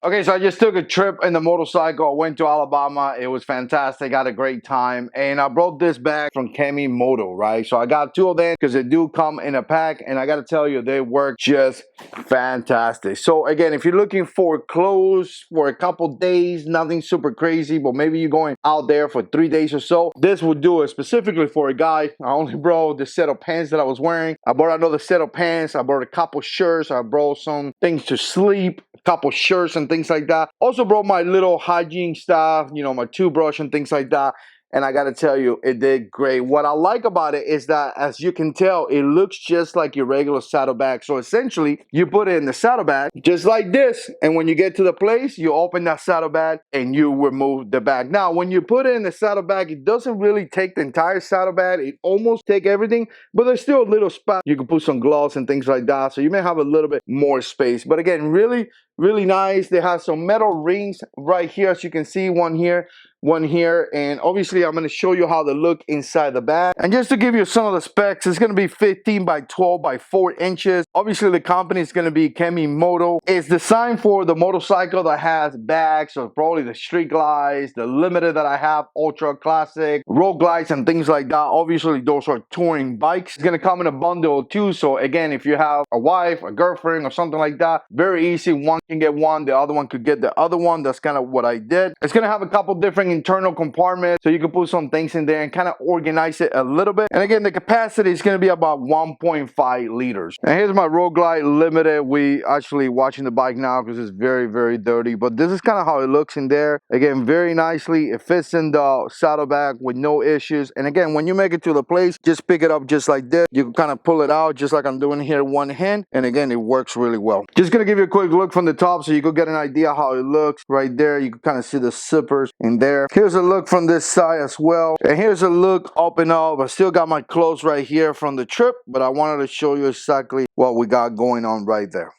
Okay, so I just took a trip in the motorcycle. I went to Alabama. It was fantastic. I had a great time. And I brought this bag from KEMIMOTO, right? So I got two of them because they do come in a pack. And I got to tell you, they work just fantastic. So again, if you're looking for clothes for a couple days, nothing super crazy, but maybe you're going out there for 3 days or so, this would do it specifically for a guy. I only brought the set of pants that I was wearing. I brought another set of pants. I brought a couple shirts. I brought some things to sleep, a couple shirts and things like that. Also brought my little hygiene stuff, you know, my toothbrush and things like that. And I gotta tell you, it did great. What I like about it is that, as you can tell, it looks just like your regular saddlebag. So essentially, you put it in the saddlebag just like this. And when you get to the place, you open that saddlebag and you remove the bag. Now, when you put it in the saddlebag, it doesn't really take the entire saddlebag. It almost takes everything, but there's still a little spot. You can put some gloves and things like that. So you may have a little bit more space. But again, really nice. They have some metal rings right here, as you can see, one here, and obviously I'm going to show you how they look inside the bag. And just to give you some of the specs, it's going to be 15 by 12 by 4 inches. Obviously the company is going to be KEMIMOTO. It's designed for the motorcycle that has bags, so probably the street glides, the limited that I have, ultra classic, road glides and things like that. Obviously those are touring bikes. It's going to come in a bundle too, so again, if you have a wife, a girlfriend or something like that, very easy. One can get one, the other one could get the other one. That's kind of what I did. It's going to have a couple different internal compartments, so you can put some things in there and kind of organize it a little bit. And again, the capacity is going to be about 1.5 liters. And here's my Road Glide Limited. We actually watching the bike now because it's very dirty, but this is kind of how it looks in there. Again, very nicely. It fits in the saddlebag with no issues. And again, when you make it to the place, just pick it up just like this. You can kind of pull it out just like I'm doing here, one hand. And again, it works really well. Just going to give you a quick look from the top so you could get an idea how it looks right there. You can kind of see the zippers in there. Here's a look from this side as well. And here's a look up and up. I still got my clothes right here from the trip, but I wanted to show you exactly what we got going on right there.